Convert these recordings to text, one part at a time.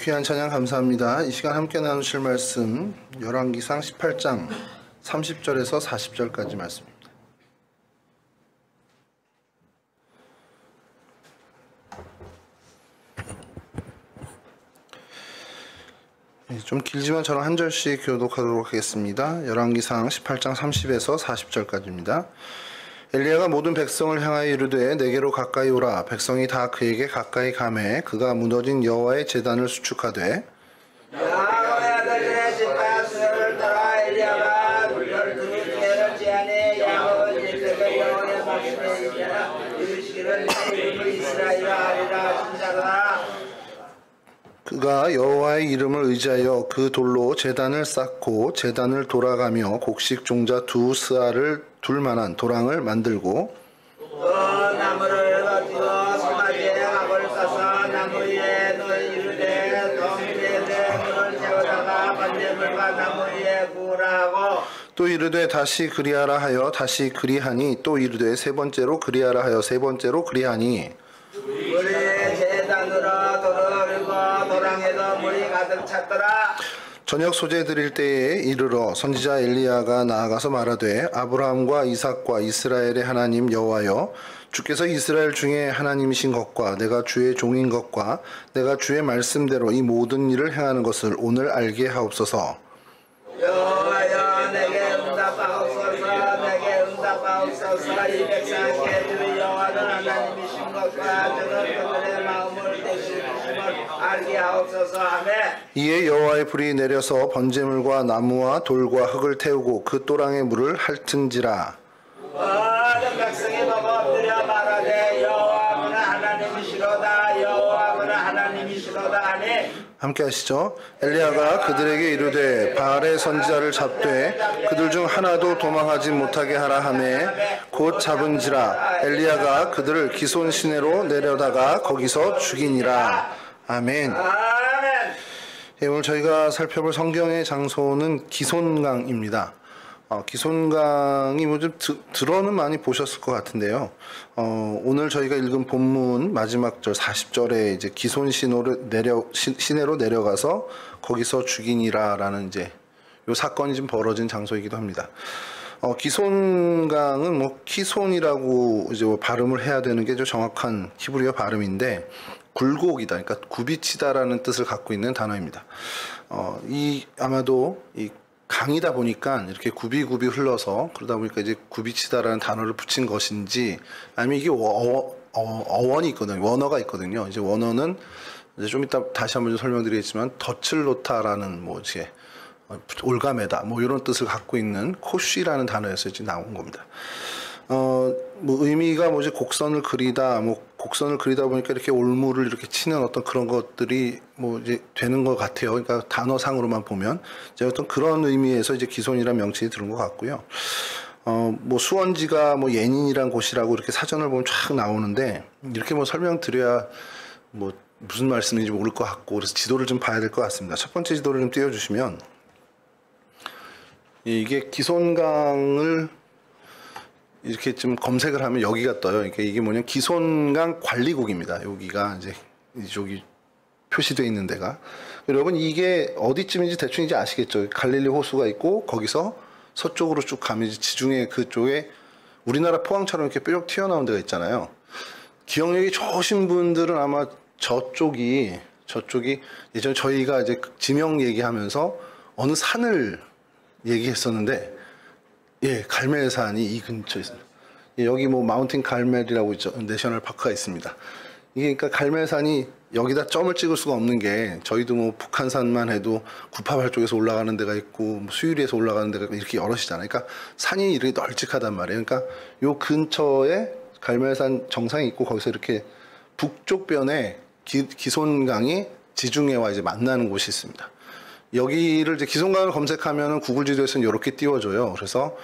귀한 찬양 감사합니다. 이 시간 함께 나누실 말씀 열왕기상 18장 30절에서 40절까지 말씀입니다. 좀 길지만 저랑 한 절씩 교독하도록 하겠습니다. 열왕기상 18장 30에서 40절까지입니다. 엘리야가 모든 백성을 향하여 이르되 내게로 가까이 오라. 백성이 다 그에게 가까이 가매 그가 무너진 여호와의 제단을 수축하되 야고의 아들들의 집과 수요를 따라 엘리야가 물결 두 개를 제하니 야곱은 이르되 여호와의 말씀에 이르시기를 내 이름을 이스라엘이라 하리라 하신자라. 그가 여호와의 이름을 의지하여 그 돌로 제단을 쌓고 제단을 돌아가며 곡식 종자 두 스아를 둘 만한 도랑을 만들고 나무를 거두어 소나기에 합을 싸서 나무 위에 이르되 동대에 물을 채우다가 번제물과 나무 위에 구우라 하고 또 이르되 다시 그리하라 하여 다시 그리하니 또 이르되 세 번째로 그리하라 하여 세 번째로 그리하니 물이 제단으로 돌아오르고 도랑에도 물이 가득 찼더라. 저녁 소재 드릴 때에 이르러 선지자 엘리야가 나아가서 말하되 아브라함과 이삭과 이스라엘의 하나님 여호와여 주께서 이스라엘 중에 하나님이신 것과 내가 주의 종인 것과 내가 주의 말씀대로 이 모든 일을 행하는 것을 오늘 알게 하옵소서. 여호와여 내게 응답하옵소서. 내게 응답하옵소서. 이 백성에게 주의 여호와는 하나님이신 것과 저는 그들의 마음을 대신심을 알게 하옵소서 하매 이에 여호와의 불이 내려서 번제물과 나무와 돌과 흙을 태우고 그 또랑의 물을 핥은지라. 모든 백성이 보고 엎드려 말하되 여호와는 하나님이시로다. 여호와는 하나님이시로다 하니 함께 하시죠. 엘리야가 그들에게 이르되 바알의 선지자를 잡되 그들 중 하나도 도망하지 못하게 하라 하매 곧 잡은지라. 엘리야가 그들을 기손 시내로 내려다가 거기서 죽이니라. 아멘. 예, 오늘 저희가 살펴볼 성경의 장소는 기손강입니다. 기손강이 뭐 좀 들어는 많이 보셨을 것 같은데요. 오늘 저희가 읽은 본문 마지막 절 40절에 이제 기손 시내로 내려가서 거기서 죽이니라라는 이제 요 사건이 좀 벌어진 장소이기도 합니다. 기손강은 뭐 키손이라고 이제 뭐 발음을 해야 되는 게 좀 정확한 히브리어 발음인데 굴곡이다, 그러니까 굽이치다라는 뜻을 갖고 있는 단어입니다. 아마도 이 강이다 보니까 이렇게 굽이 흘러서 그러다 보니까 이제 굽이치다라는 단어를 붙인 것인지 아니면 이게 어원이 있거든요. 원어가 있거든요. 이제 원어는 이제 좀 이따 다시 한번 설명드리겠지만 덫을 놓다라는 뭐 이제 올가매다 뭐 이런 뜻을 갖고 있는 코쉬라는 단어에서 이제 나온 겁니다. 뭐 의미가 뭐지 곡선을 그리다 보니까 이렇게 올무를 이렇게 치는 어떤 그런 것들이 뭐 이제 되는 것 같아요. 그러니까 단어상으로만 보면 이제 어떤 그런 의미에서 이제 기손이라는 명칭이 들은 것 같고요. 뭐 수원지가 뭐 예닌이란 곳이라고 이렇게 사전을 보면 쫙 나오는데 이렇게 뭐 설명드려야 뭐 무슨 말씀인지 모를 것 같고 그래서 지도를 좀 봐야 될 것 같습니다. 첫 번째 지도를 좀 띄워주시면 이게 기손강을 이렇게 좀 검색을 하면 여기가 떠요. 이게 뭐냐면 기손강 관리국입니다. 여기가 이제 이쪽이 표시되어 있는 데가. 여러분 이게 어디쯤인지 대충 이제 아시겠죠? 갈릴리 호수가 있고 거기서 서쪽으로 쭉 가면 이제 지중해 그쪽에 우리나라 포항처럼 이렇게 뾰족 튀어나온 데가 있잖아요. 기억력이 좋으신 분들은 아마 저쪽이 예전에 저희가 이제 지명 얘기하면서 어느 산을 얘기했었는데 예, 갈멜산이 이 근처에 있습니다. 예, 여기 뭐 마운틴 갈멜이라고 있죠. 내셔널 파크가 있습니다. 이게 그러니까 갈멜산이 여기다 점을 찍을 수가 없는 게 저희도 뭐 북한산만 해도 구파발 쪽에서 올라가는 데가 있고 뭐 수유리에서 올라가는 데가 이렇게 여럿이잖아요. 그러니까 산이 이렇게 널찍하단 말이에요. 그러니까 요 근처에 갈멜산 정상이 있고 거기서 이렇게 북쪽 변에 기손강이 지중해와 이제 만나는 곳이 있습니다. 여기를 이제 기손강을 검색하면은 구글 지도에서는 이렇게 띄워줘요. 그래서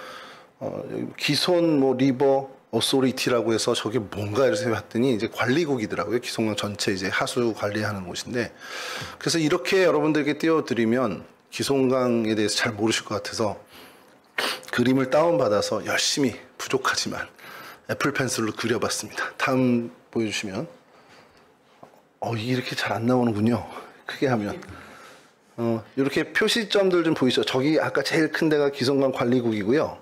기손 뭐 리버 어소리티라고 해서 저게 뭔가 이렇게 봤더니 이제 관리국이더라고요. 기손강 전체 이제 하수 관리하는 곳인데 그래서 이렇게 여러분들께 띄워드리면 기손강에 대해서 잘 모르실 것 같아서 그림을 다운받아서 열심히 부족하지만 애플 펜슬로 그려봤습니다. 다음 보여주시면 이렇게 잘 안 나오는군요. 크게 하면. 이렇게 표시점들 좀 보이죠? 저기 아까 제일 큰 데가 기송강 관리국이고요.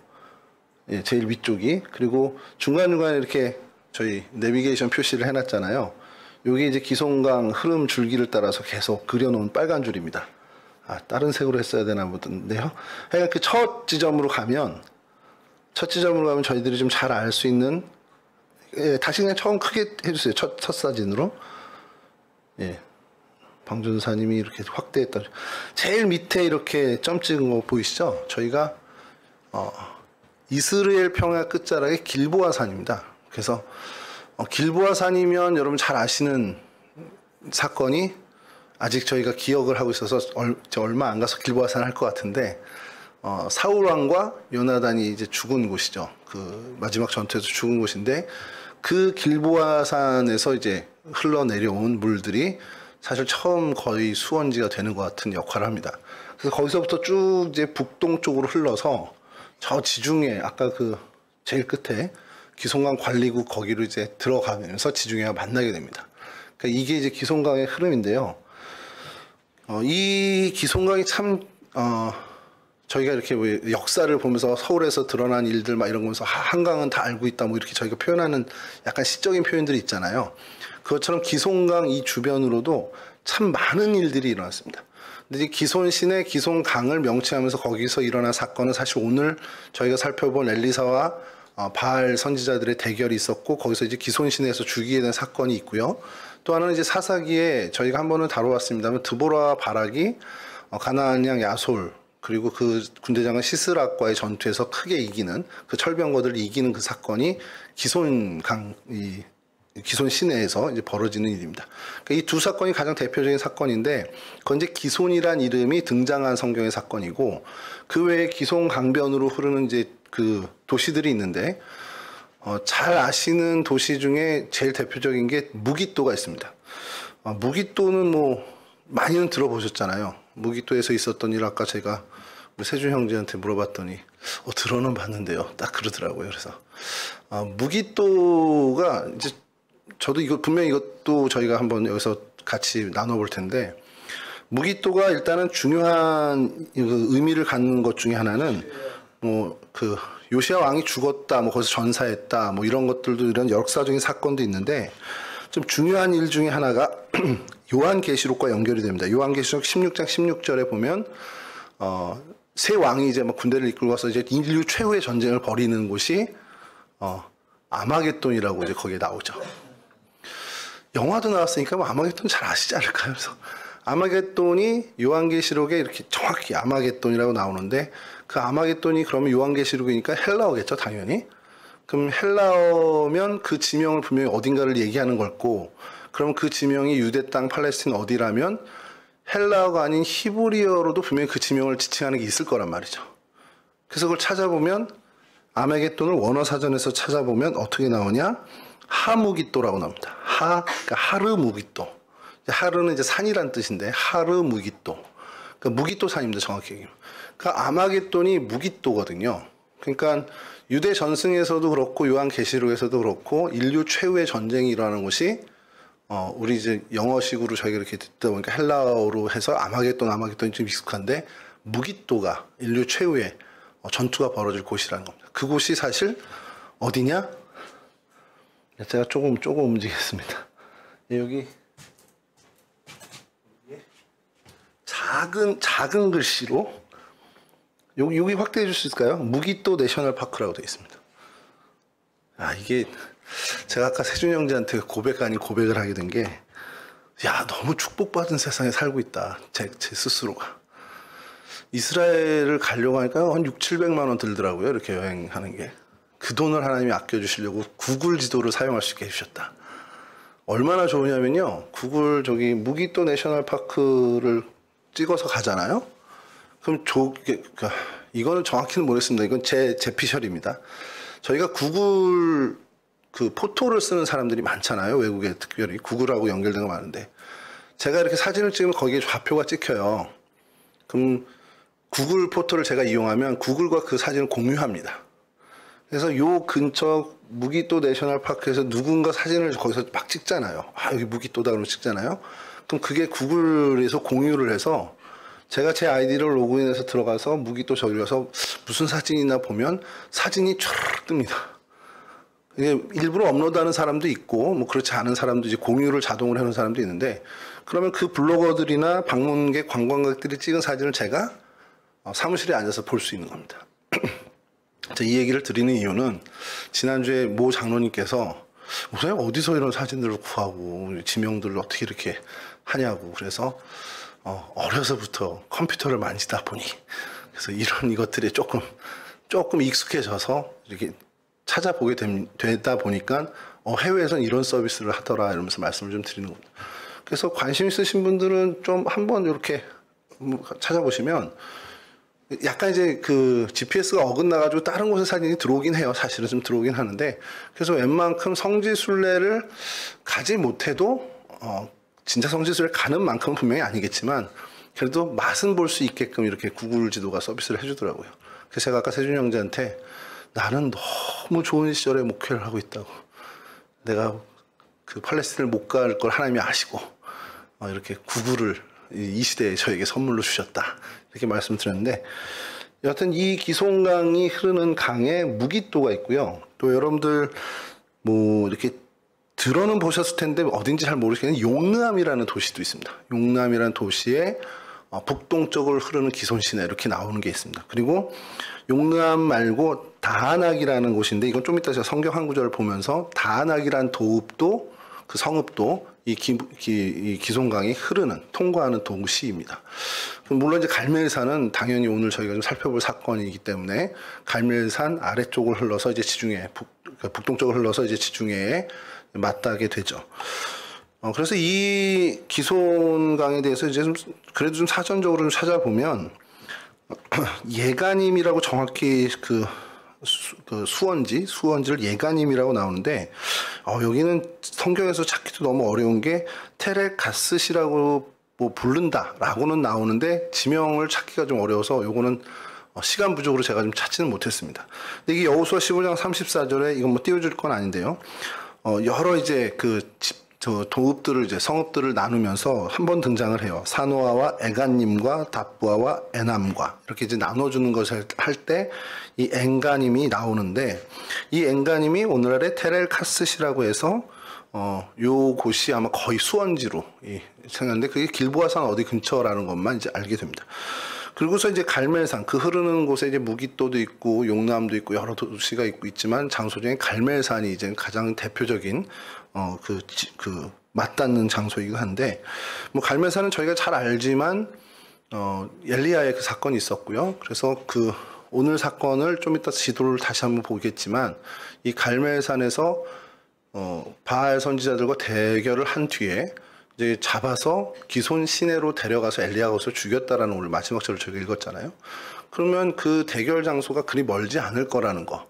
예, 제일 위쪽이. 그리고 중간중간에 이렇게 저희 내비게이션 표시를 해놨잖아요. 여기 이제 기송강 흐름 줄기를 따라서 계속 그려놓은 빨간 줄입니다. 아, 다른 색으로 했어야 되나 보던데요. 그러니까 그 첫 지점으로 가면 저희들이 좀 잘 알 수 있는, 예, 다시 그냥 처음 크게 해주세요. 첫 사진으로. 예. 방준사님이 이렇게 확대했다. 제일 밑에 이렇게 점 찍은 거 보이시죠? 저희가 이스라엘 평야 끝자락의 길보아산입니다. 그래서 길보아산이면 여러분 잘 아시는 사건이, 아직 저희가 기억을 하고 있어서 얼마 안 가서 길보아산 할 것 같은데, 사울 왕과 요나단이 이제 죽은 곳이죠. 그 마지막 전투에서 죽은 곳인데, 그 길보아산에서 이제 흘러내려온 물들이 사실 처음 거의 수원지가 되는 것 같은 역할을 합니다. 그래서 거기서부터 쭉 이제 북동쪽으로 흘러서 저 지중해, 아까 그 제일 끝에 기송강 관리국 거기로 이제 들어가면서 지중해와 만나게 됩니다. 그러니까 이게 이제 기송강의 흐름인데요. 이 기송강이 참, 저희가 이렇게 왜 역사를 보면서 서울에서 드러난 일들 막 이런 거 보면서 한강은 다 알고 있다 뭐 이렇게 저희가 표현하는 약간 시적인 표현들이 있잖아요. 그것처럼 기송강 이 주변으로도 참 많은 일들이 일어났습니다. 근데 이 기손시내 기송강을 명칭하면서 거기서 일어난 사건은 사실 오늘 저희가 살펴본 엘리사와 바알 선지자들의 대결이 있었고, 거기서 이제 기손시내에서 죽이게 된 사건이 있고요. 또 하나는 이제 사사기에 저희가 한 번은 다뤄봤습니다만, 드보라와 바락이 가나안 양 야솔, 그리고 그 군대장은 시스락과의 전투에서 크게 이기는, 그 철병거들을 이기는 그 사건이 기손 시내에서 이제 벌어지는 일입니다. 그러니까 이 두 사건이 가장 대표적인 사건인데, 그건 이제 기손이란 이름이 등장한 성경의 사건이고, 그 외에 기손 강변으로 흐르는 이제 그 도시들이 있는데, 잘 아시는 도시 중에 제일 대표적인 게 무기또가 있습니다. 무기또는 뭐 많이는 들어보셨잖아요. 무기또에서 있었던 일, 아까 제가 우리 세준 형제한테 물어봤더니 들어는 봤는데요, 딱 그러더라고요. 그래서 무기또가 이제, 저도 이거 분명히 이것도 저희가 한번 여기서 같이 나눠볼 텐데, 무기또가 일단은 중요한 의미를 갖는 것 중에 하나는 뭐 그 요시야 왕이 죽었다, 뭐 거기서 전사했다, 뭐 이런 것들도, 이런 역사적인 사건도 있는데, 좀 중요한 일 중에 하나가 요한계시록과 연결이 됩니다. 요한계시록 16장 16절에 보면 새 왕이 이제 막 군대를 이끌고 와서 이제 인류 최후의 전쟁을 벌이는 곳이 아마겟돈이라고 이제 거기에 나오죠. 영화도 나왔으니까 뭐 아마겟돈 잘 아시지 않을까요? 그래서 아마겟돈이 요한계시록에 이렇게 정확히 아마겟돈이라고 나오는데, 그 아마겟돈이 그러면 요한계시록이니까 헬라어겠죠, 당연히. 그럼 헬라어면 그 지명을 분명히 어딘가를 얘기하는 거고, 그럼 그 지명이 유대 땅 팔레스틴 어디라면 헬라어가 아닌 히브리어로도 분명히 그 지명을 지칭하는 게 있을 거란 말이죠. 그래서 그걸 찾아보면, 아마겟돈을 원어 사전에서 찾아보면 어떻게 나오냐? 하무기또라고 나옵니다. 그러니까 하르무기또. 하르는 이제 산이란 뜻인데, 하르무기또. 그러니까 무기또 산입니다, 정확히 얘기하면. 그러니까 아마겟돈이 무기또거든요. 그러니까 유대 전승에서도 그렇고 요한계시록에서도 그렇고 인류 최후의 전쟁이 일어나는 곳이, 우리 이제 영어식으로 저희가 이렇게 듣다 보니까 헬라어로 해서 아마겟돈이 좀 익숙한데, 무기또가 인류 최후의 전투가 벌어질 곳이라는 겁니다. 그곳이 사실 어디냐? 제가 조금 움직이겠습니다. 여기 작은 글씨로 여기 확대해 줄 수 있을까요? 무기또 내셔널 파크라고 되어 있습니다. 이게 제가 아까 세준 형제한테 고백 아닌 고백을 하게 된 게, 너무 축복받은 세상에 살고 있다, 제 스스로가. 이스라엘을 가려고 하니까 한 600~700만 원 들더라고요, 이렇게 여행하는 게. 그 돈을 하나님이 아껴주시려고 구글 지도를 사용할 수 있게 해주셨다. 얼마나 좋으냐면요, 구글 저기 무기또 내셔널 파크를 찍어서 가잖아요. 그럼 이거는 정확히는 모르겠습니다. 이건 제 피셜입니다. 저희가 구글 그 포토를 쓰는 사람들이 많잖아요, 외국에. 특별히 구글하고 연결된 거 많은데, 제가 이렇게 사진을 찍으면 거기에 좌표가 찍혀요. 그럼 구글 포토를 제가 이용하면 구글과 그 사진을 공유합니다. 그래서 요 근처 무기또 내셔널 파크에서 누군가 사진을 거기서 막 찍잖아요. 아, 여기 무기또다 그러면 찍잖아요. 그럼 그게 구글에서 공유를 해서 제가 제 아이디를 로그인해서 들어가서 무기또 저기 가서 무슨 사진이나 보면 사진이 촤르륵 뜹니다. 이게 일부러 업로드하는 사람도 있고 뭐 그렇지 않은 사람도 이제 공유를 자동으로 해놓은 사람도 있는데, 그러면 그 블로거들이나 방문객 관광객들이 찍은 사진을 제가 사무실에 앉아서 볼 수 있는 겁니다. 이 얘기를 드리는 이유는 지난주에 모 장로님께서 목사님 어디서 이런 사진들을 구하고 지명들을 어떻게 이렇게 하냐고, 그래서 어려서부터 컴퓨터를 만지다 보니 그래서 이런 이것들이 조금 익숙해져서 이렇게 찾아보게 되다 보니까 해외에선 이런 서비스를 하더라 이러면서 말씀을 좀 드리는 겁니다. 그래서 관심 있으신 분들은 좀 한번 이렇게 찾아보시면 약간 이제 그 GPS가 어긋나가지고 다른 곳에 사진이 들어오긴 해요. 사실은 좀 들어오긴 하는데, 그래서 웬만큼 성지순례를 가지 못해도 진짜 성지순례 가는 만큼은 분명히 아니겠지만 그래도 맛은 볼 수 있게끔 이렇게 구글 지도가 서비스를 해주더라고요. 그래서 제가 아까 세준 형제한테 나는 너무 좋은 시절에 목회를 하고 있다고, 내가 그 팔레스틴을 못 갈 걸 하나님이 아시고 이렇게 구글을 이 시대에 저에게 선물로 주셨다 이렇게 말씀드렸는데, 여하튼 이 기송강이 흐르는 강에 무기또가 있고요. 또 여러분들 뭐 이렇게 들어는 보셨을 텐데 어딘지 잘 모르시겠는데 용남이라는 도시도 있습니다. 용남이라는 도시에 북동쪽을 흐르는 기손 시내 이렇게 나오는 게 있습니다. 그리고 용남 말고 다한악이라는 곳인데, 이건 좀 이따 제가 성경 한 구절을 보면서 다한악이라는 도읍도 그 성읍도 이 기송강이 흐르는 통과하는 동시입니다. 물론 이제 갈멜산은 당연히 오늘 저희가 좀 살펴볼 사건이기 때문에 갈멜산 아래쪽을 흘러서 이제 지중해 북동쪽을 흘러서 이제 지중해에 맞닿게 되죠. 그래서 이 기손강에 대해서 이제 좀 그래도 좀 사전적으로 좀 찾아보면 예가님이라고 정확히 그 수원지를 예가님이라고 나오는데, 여기는 성경에서 찾기도 너무 어려운 게 테레가스시라고 뭐 부른다라고는 나오는데 지명을 찾기가 좀 어려워서 요거는 시간 부족으로 제가 좀 찾지는 못했습니다. 근데 이게 여호수아 15장 34절에 이건 뭐 띄워줄 건 아닌데요. 여러 이제 도읍들을 이제 성읍들을 나누면서 한 번 등장을 해요. 사노아와 에간님과 답부아와 에남과 이렇게 이제 나눠주는 것을 할 때 이 엔가님이 나오는데, 이 엔가님이 오늘날의 테렐카스시라고 해서 요 곳이 아마 거의 수원지로 생각하는데 그게 길보아산 어디 근처라는 것만 이제 알게 됩니다. 그리고서 이제 갈멜산, 그 흐르는 곳에 이제 무기또도 있고 용남도 있고 여러 도시가 있지만 장소 중에 갈멜산이 이제 가장 대표적인 맞닿는 장소이기도 한데, 뭐 갈멜산은 저희가 잘 알지만 엘리야의 그 사건이 있었고요. 그래서 그 오늘 사건을 좀 이따 지도를 다시 한번 보겠지만 이 갈멜산에서 바알 선지자들과 대결을 한 뒤에 이제 잡아서 기손 시내로 데려가서 엘리야가 것을 죽였다라는 오늘 마지막 절을 저희가 읽었잖아요. 그러면 그 대결 장소가 그리 멀지 않을 거라는 거.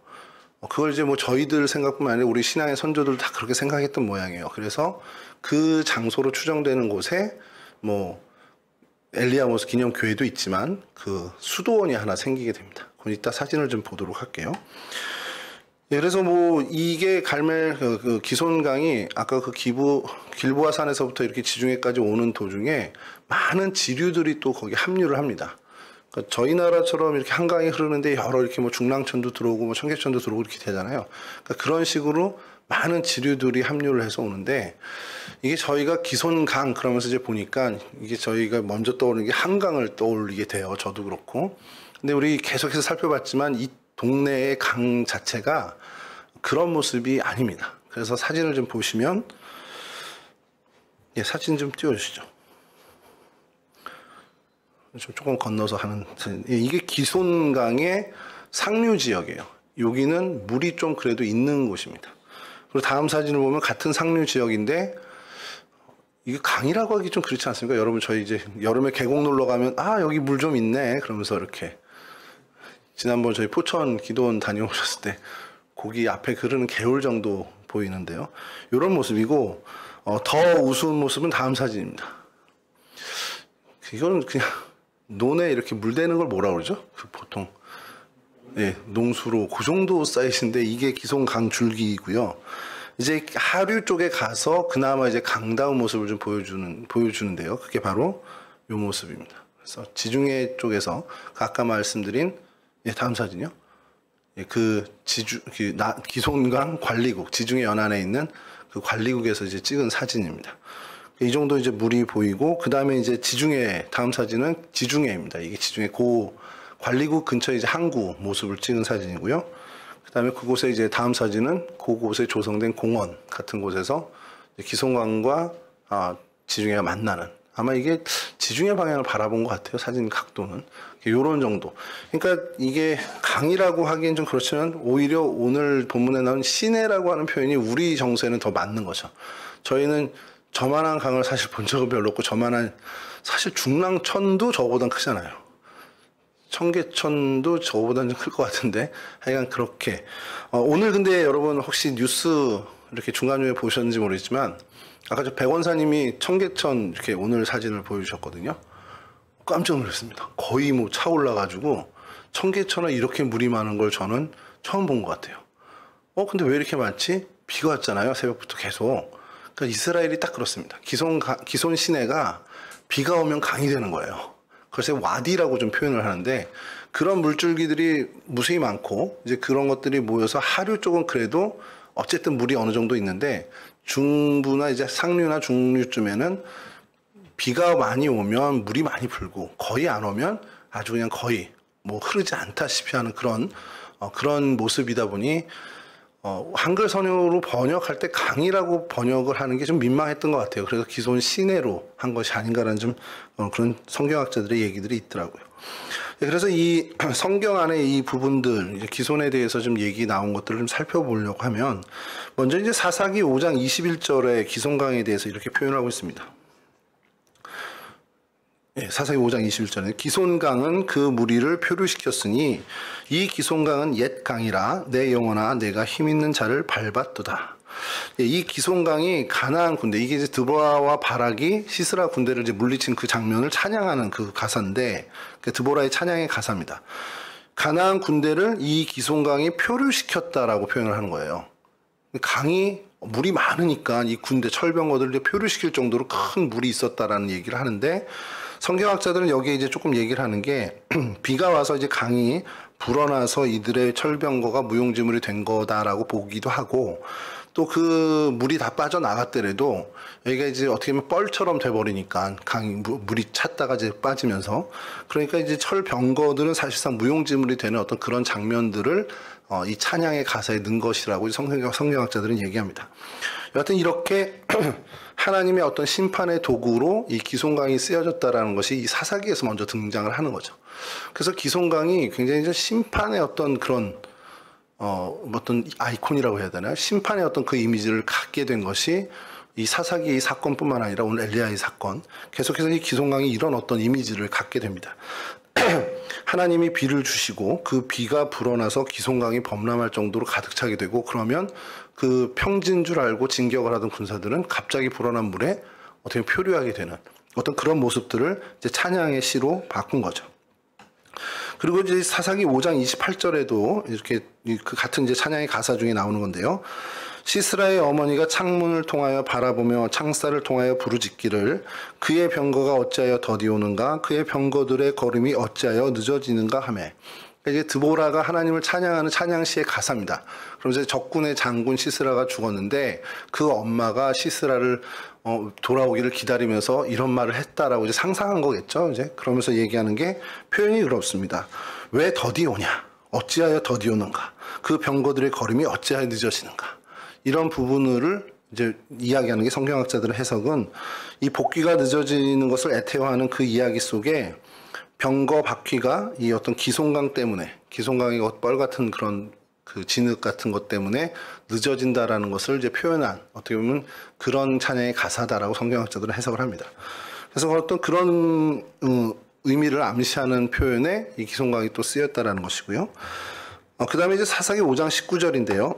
그걸 이제 뭐 저희들 생각뿐만 아니라 우리 신앙의 선조들 다 그렇게 생각했던 모양이에요. 그래서 그 장소로 추정되는 곳에 뭐 엘리야모스 기념교회도 있지만 그 수도원이 하나 생기게 됩니다. 그건 이따 사진을 좀 보도록 할게요. 그래서 뭐 이게 그 기손강이 아까 그 길보아산에서부터 이렇게 지중해까지 오는 도중에 많은 지류들이 또 거기 합류를 합니다. 그러니까 저희 나라처럼 이렇게 한강이 흐르는데 여러 이렇게 뭐 중랑천도 들어오고 뭐 청계천도 들어오고 이렇게 되잖아요. 그러니까 그런 식으로 많은 지류들이 합류를 해서 오는데, 이게 저희가 기손강 그러면서 이제 보니까 이게 저희가 먼저 떠오르는 게 한강을 떠올리게 돼요. 저도 그렇고. 근데 우리 계속해서 살펴봤지만 이 동네의 강 자체가 그런 모습이 아닙니다. 그래서 사진을 좀 보시면, 사진 좀 띄워주시죠. 조금 건너서 하는 사진. 이게 기손강의 상류 지역이에요. 여기는 물이 좀 그래도 있는 곳입니다. 그리고 다음 사진을 보면 같은 상류 지역인데, 이게 강이라고 하기 좀 그렇지 않습니까? 여러분, 저희 이제 여름에 계곡 놀러 가면 여기 물 좀 있네 그러면서 이렇게, 지난번 저희 포천 기도원 다녀오셨을 때 거기 앞에 흐르는 개울 정도 보이는데요. 이런 모습이고, 더 우스운 모습은 다음 사진입니다. 이거는 그냥 논에 이렇게 물대는 걸 뭐라 그러죠? 그 보통 예, 농수로 그 정도 사이즈인데 이게 기송강 줄기이고요. 이제 하류 쪽에 가서 그나마 이제 강다운 모습을 좀 보여주는데요. 그게 바로 이 모습입니다. 그래서 지중해 쪽에서 아까 말씀드린 다음 사진이요. 기송강 관리국 지중해 연안에 있는 그 관리국에서 이제 찍은 사진입니다. 이 정도 이제 물이 보이고 그 다음에 이제 지중해 다음 사진은 지중해입니다. 이게 지중해 관리국 근처에 이제 항구 모습을 찍은 사진이고요. 그 다음에 그곳에 이제 다음 사진은 그곳에 조성된 공원 같은 곳에서 기송강과 지중해가 만나는 아마 이게 지중해 방향을 바라본 것 같아요. 사진 각도는 요런 정도. 그러니까 이게 강이라고 하기엔 좀 그렇지만 오히려 오늘 본문에 나온 시내라고 하는 표현이 우리 정서에는 더 맞는 거죠. 저희는 저만한 강을 사실 본 적은 별로 없고 사실 중랑천도 저보단 크잖아요. 청계천도 저보다는 좀 클 것 같은데 하여간 그렇게 오늘 근데 여러분 혹시 뉴스 이렇게 중간중에 보셨는지 모르겠지만 아까 저 백원사님이 청계천 이렇게 오늘 사진을 보여주셨거든요. 깜짝 놀랐습니다. 거의 뭐 차 올라가지고 청계천에 이렇게 물이 많은 걸 저는 처음 본 것 같아요. 근데 왜 이렇게 많지? 비가 왔잖아요. 새벽부터 계속. 그러니까 이스라엘이 딱 그렇습니다. 기손 시내가 비가 오면 강이 되는 거예요. 그래서 와디라고 좀 표현을 하는데 그런 물줄기들이 무수히 많고 이제 그런 것들이 모여서 하류 쪽은 그래도 어쨌든 물이 어느 정도 있는데 중부나 이제 상류나 중류쯤에는 비가 많이 오면 물이 많이 불고 거의 안 오면 아주 그냥 거의 뭐 흐르지 않다시피 하는 그런 모습이다 보니 한글 선용으로 번역할 때 강이라고 번역을 하는 게 좀 민망했던 것 같아요. 그래서 기손 시내로 한 것이 아닌가라는 좀 그런 성경학자들의 얘기들이 있더라고요. 그래서 이 성경 안에 이 부분들, 이제 기손에 대해서 좀 얘기 나온 것들을 좀 살펴보려고 하면 먼저 이제 사사기 5장 21절에 기손강에 대해서 이렇게 표현하고 있습니다. 사사기 5장 21절에 기손강은 그 무리를 표류시켰으니 이 기손강은 옛 강이라 내 영혼아 내가 힘있는 자를 밟았도다. 이 기손강이 가나안 군대, 이게 이제 드보라와 바락이 시스라 군대를 이제 물리친 그 장면을 찬양하는 그 가사인데 드보라의 찬양의 가사입니다. 가나안 군대를 이 기손강이 표류시켰다라고 표현을 하는 거예요. 강이 물이 많으니까 이 군대 철병거들을 표류시킬 정도로 큰 물이 있었다라는 얘기를 하는데 성경학자들은 여기에 이제 조금 얘기를 하는 게 비가 와서 이제 강이 불어나서 이들의 철병거가 무용지물이 된 거다라고 보기도 하고 또 그 물이 다 빠져나갔더라도 여기가 이제 어떻게 보면 뻘처럼 돼버리니까 강이 물이 찼다가 이제 빠지면서 그러니까 이제 철병거들은 사실상 무용지물이 되는 어떤 그런 장면들을 이 찬양의 가사에 넣은 것이라고 성경학자들은 얘기합니다. 여하튼 이렇게 하나님의 어떤 심판의 도구로 이 기손강이 쓰여졌다라는 것이 이 사사기에서 먼저 등장을 하는 거죠. 그래서 기손강이 굉장히 이제 심판의 어떤 그런 어떤 아이콘이라고 해야 되나요? 심판의 어떤 그 이미지를 갖게 된 것이 이 사사기의 사건뿐만 아니라 오늘 엘리야의 사건, 계속해서 이 기손강이 이런 어떤 이미지를 갖게 됩니다. 하나님이 비를 주시고 그 비가 불어나서 기손강이 범람할 정도로 가득 차게 되고 그러면 그 평지인 줄 알고 진격을 하던 군사들은 갑자기 불어난 물에 어떻게 표류하게 되는 어떤 그런 모습들을 이제 찬양의 시로 바꾼 거죠. 그리고 이제 사사기 5장 28절에도 이렇게 그 같은 이제 찬양의 가사 중에 나오는 건데요. 시스라의 어머니가 창문을 통하여 바라보며 창살을 통하여 부르짖기를 그의 병거가 어찌하여 더디오는가 그의 병거들의 걸음이 어찌하여 늦어지는가 하매 이제 드보라가 하나님을 찬양하는 찬양시의 가사입니다. 그럼 이제 적군의 장군 시스라가 죽었는데 그 엄마가 시스라를 돌아오기를 기다리면서 이런 말을 했다라고 이제 상상한 거겠죠. 이제 그러면서 얘기하는 게 표현이 그렇습니다. 왜 더디오냐? 어찌하여 더디오는가? 그 병거들의 걸음이 어찌하여 늦어지는가? 이런 부분을 이제 이야기하는 게 성경학자들의 해석은 이 복귀가 늦어지는 것을 애태워하는 그 이야기 속에 병거 바퀴가 이 어떤 기손강 때문에 기손강의 뻘 같은 그런 그 진흙 같은 것 때문에 늦어진다라는 것을 이제 표현한 어떻게 보면 그런 찬양의 가사다라고 성경학자들은 해석을 합니다. 그래서 어떤 그런 의미를 암시하는 표현에 이 기손강이 또 쓰였다라는 것이고요. 그 다음에 이제 사사기 5장 19절인데요.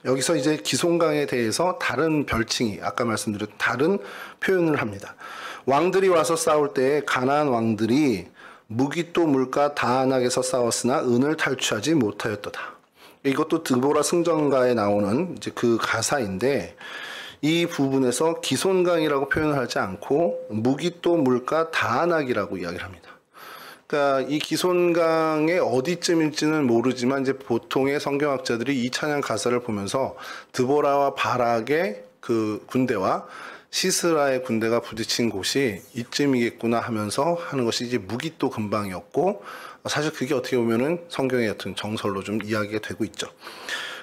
여기서 이제 기손강에 대해서 다른 별칭이 아까 말씀드렸던 다른 표현을 합니다. 왕들이 와서 싸울 때 가나안 왕들이 무기또 물가 다안악에서 싸웠으나 은을 탈취하지 못하였도다. 이것도 드보라 승전가에 나오는 이제 그 가사인데, 이 부분에서 기손강이라고 표현을 하지 않고 무기또 물가 다안악이라고 이야기를 합니다. 그러니까 이 기손강의 어디쯤일지는 모르지만 이제 보통의 성경학자들이 이 찬양 가사를 보면서 드보라와 바락의 그 군대와 시스라의 군대가 부딪힌 곳이 이쯤이겠구나 하면서 하는 것이 이제 무기또 근방이었고, 사실 그게 어떻게 보면은 성경의 어떤 정설로 좀 이야기가 되고 있죠.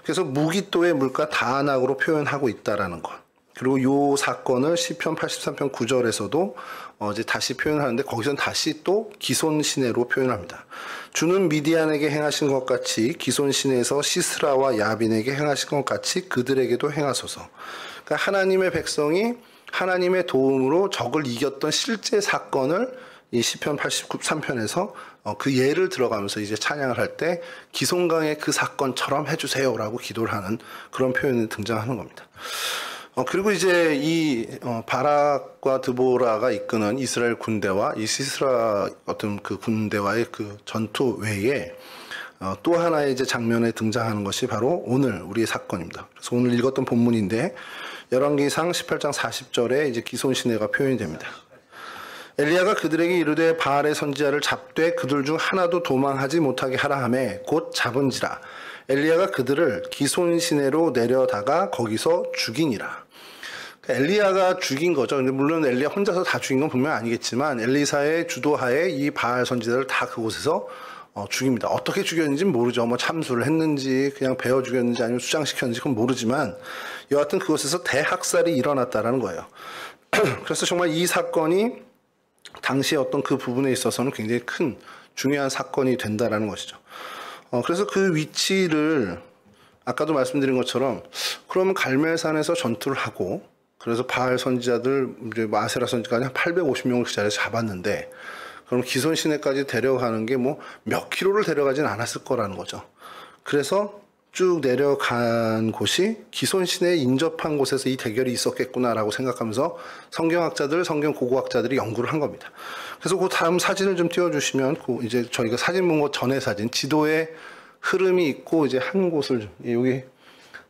그래서 무기또의 물가 다안악으로 표현하고 있다라는 것. 그리고 요 사건을 시편 83편 9절에서도 이제 다시 표현하는데, 거기선 다시 또 기손 시내로 표현합니다. 주는 미디안에게 행하신 것 같이 기손 시내에서 시스라와 야빈에게 행하신 것 같이 그들에게도 행하소서. 그러니까 하나님의 백성이 하나님의 도움으로 적을 이겼던 실제 사건을 이 시편 83편에서 그 예를 들어가면서 이제 찬양을 할 때 기손강의 그 사건처럼 해주세요라고 기도를 하는 그런 표현이 등장하는 겁니다. 그리고 이제 이 바락과 드보라가 이끄는 이스라엘 군대와 이 시스라 어떤 그 군대와의 그 전투 외에 또 하나의 이제 장면에 등장하는 것이 바로 오늘 우리의 사건입니다. 그래서 오늘 읽었던 본문인데, 열왕기상 18장 40절에 이제 기손 시내가 표현이 됩니다. 엘리야가 그들에게 이르되 바알의 선지자를 잡되 그들 중 하나도 도망하지 못하게 하라 하매 곧 잡은지라. 엘리야가 그들을 기손 시내로 내려다가 거기서 죽이니라. 엘리야가 죽인 거죠. 근데 물론 엘리야 혼자서 다 죽인 건 분명 아니겠지만 엘리사의 주도하에 이 바알 선지자를 다 그곳에서 죽입니다. 어떻게 죽였는지 모르죠. 뭐 참수를 했는지 그냥 베어 죽였는지 아니면 수장시켰는지 그건 모르지만 여하튼 그곳에서 대학살이 일어났다라는 거예요. 그래서 정말 이 사건이 당시의 어떤 그 부분에 있어서는 굉장히 큰 중요한 사건이 된다라는 것이죠. 그래서 그 위치를 아까도 말씀드린 것처럼, 그러면 갈멜산에서 전투를 하고, 그래서 바알 선지자들, 이제 아세라 선지자가 한 850명을 그 자리에서 잡았는데, 그럼 기손 시내까지 데려가는 게 뭐 몇 킬로를 데려가진 않았을 거라는 거죠. 그래서 쭉 내려간 곳이 기손 시내에 인접한 곳에서 이 대결이 있었겠구나라고 생각하면서 성경학자들, 성경 고고학자들이 연구를 한 겁니다. 그래서 그 다음 사진을 좀 띄워주시면, 그 이제 저희가 사진 본 것 전의 사진, 지도에 흐름이 있고 이제 한 곳을, 여기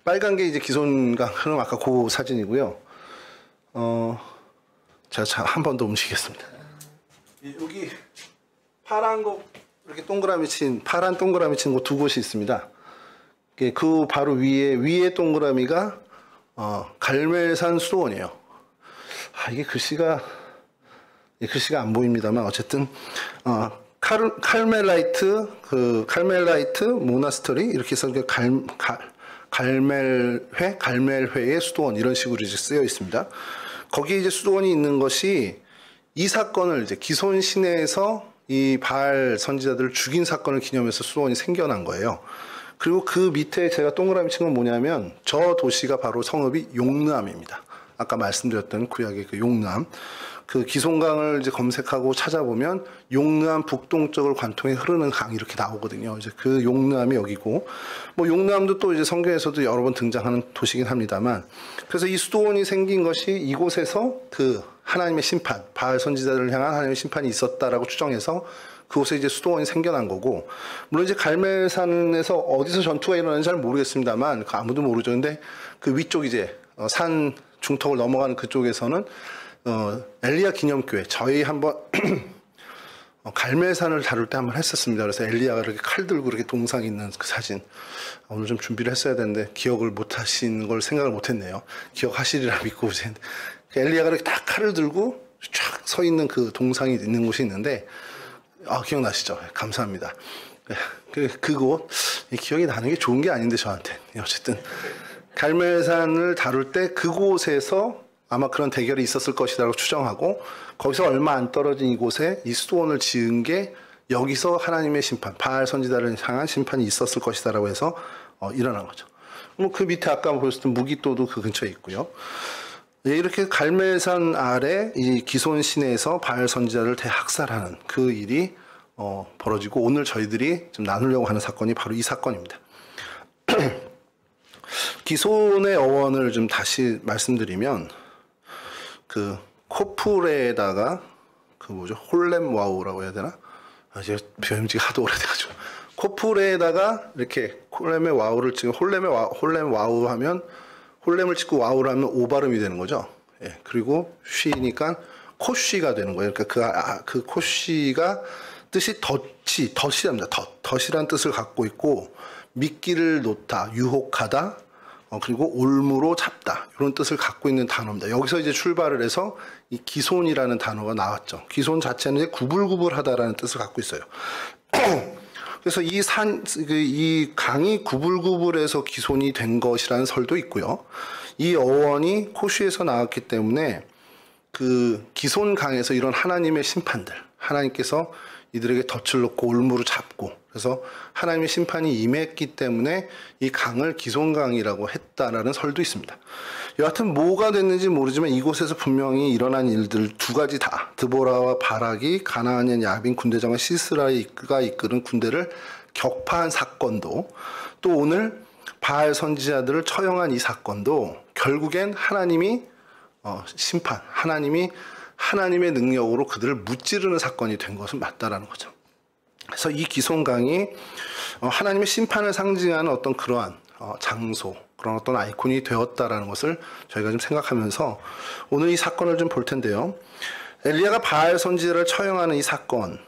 빨간 게 이제 기손강 흐름, 아까 그 사진이고요. 제가 한 번 더 움직이겠습니다. 여기 파란 거, 이렇게 동그라미 친, 파란 동그라미 친 곳 두 곳이 있습니다. 그 바로 위에 동그라미가 갈멜산 수도원이에요. 이게 글씨가 안 보입니다만 어쨌든 칼멜라이트 모나스터리 이렇게 해서 갈멜회의 수도원 이런 식으로 이제 쓰여 있습니다. 거기에 이제 수도원이 있는 것이 이 사건을 이제 기손 시내에서 이 바알 선지자들을 죽인 사건을 기념해서 수도원이 생겨난 거예요. 그리고 그 밑에 제가 동그라미 친 건 뭐냐면, 저 도시가 바로 성읍이 용르암입니다. 아까 말씀드렸던 구약의 그 용르암. 그 기손강을 이제 검색하고 찾아보면 용르암 북동쪽을 관통해 흐르는 강이 이렇게 나오거든요. 이제 그 용르암이 여기고, 뭐 용르암도 또 이제 성경에서도 여러 번 등장하는 도시긴 합니다만, 그래서 이 수도원이 생긴 것이 이곳에서 그 하나님의 심판, 바알 선지자들을 향한 하나님의 심판이 있었다라고 추정해서 그곳에 이제 수도원이 생겨난 거고, 물론 이제 갈멜산에서 어디서 전투가 일어나는지 잘 모르겠습니다만, 아무도 모르죠. 근데 그 위쪽 이제 산 중턱을 넘어가는 그쪽에서는 엘리야 기념교회, 저희 한번 갈멜산을 다룰 때 한번 했었습니다. 그래서 엘리야가 이렇게 칼 들고 이렇게 동상 있는 그 사진, 오늘 좀 준비를 했어야 되는데 기억을 못 하신 걸 생각을 못 했네요. 기억하시리라 믿고 이제 엘리야가 이렇게 딱 칼을 들고 쫙 서 있는 그 동상이 있는 곳이 있는데, 기억나시죠? 감사합니다. 그곳, 기억이 나는 게 좋은 게 아닌데 저한테. 어쨌든 갈멜산을 다룰 때 그곳에서 아마 그런 대결이 있었을 것이라고 추정하고, 거기서 얼마 안 떨어진 이곳에 이 수도원을 지은 게 여기서 하나님의 심판, 바알 선지자를 향한 심판이 있었을 것이다라고 해서 일어난 거죠. 뭐 그 밑에 아까 보셨던 무기또도 그 근처에 있고요. 이렇게 갈멜산 아래 이 기손 시내에서 바알 선지자를 대학살하는 그 일이 벌어지고, 오늘 저희들이 좀 나누려고 하는 사건이 바로 이 사건입니다. 기손의 어원을 좀 다시 말씀드리면, 그 코프레에다가 그 홀렘 와우라고 해야 되나? 이제 배운 지가 하도 오래돼가지고 코프레에다가 이렇게 홀렘의 와우를 찍으면 홀렘 와우 하면 홀렘을 찍고 와우를 하면 오 발음이 되는 거죠. 예, 그리고 쉬니까 코쉬가 되는 거예요. 그러니까 그 코쉬가 뜻이 덫이랍니다. 덫이란 뜻을 갖고 있고 미끼를 놓다, 유혹하다, 그리고 올무로 잡다 이런 뜻을 갖고 있는 단어입니다. 여기서 이제 출발을 해서 이 기손이라는 단어가 나왔죠. 기손 자체는 이제 구불구불하다라는 뜻을 갖고 있어요. 그래서 이 강이 구불구불해서 기손이 된 것이라는 설도 있고요. 이 어원이 코쉬에서 나왔기 때문에 그 기손 강에서 이런 하나님의 심판들, 하나님께서 이들에게 덫을 놓고 올무로 잡고 그래서 하나님의 심판이 임했기 때문에 이 강을 기손강이라고 했다라는 설도 있습니다. 여하튼 뭐가 됐는지 모르지만 이곳에서 분명히 일어난 일들 두 가지 다 드보라와 바락이 가나안의 야빈 군대장관 시스라가 이끄는 군대를 격파한 사건도 또 오늘 바알 선지자들을 처형한 이 사건도 결국엔 하나님이 심판, 하나님의 능력으로 그들을 무찌르는 사건이 된 것은 맞다라는 거죠. 그래서 이 기손강이 하나님의 심판을 상징하는 어떤 그러한 장소, 그런 어떤 아이콘이 되었다라는 것을 저희가 좀 생각하면서 오늘 이 사건을 좀 볼 텐데요. 엘리야가 바알 선지자를 처형하는 이 사건,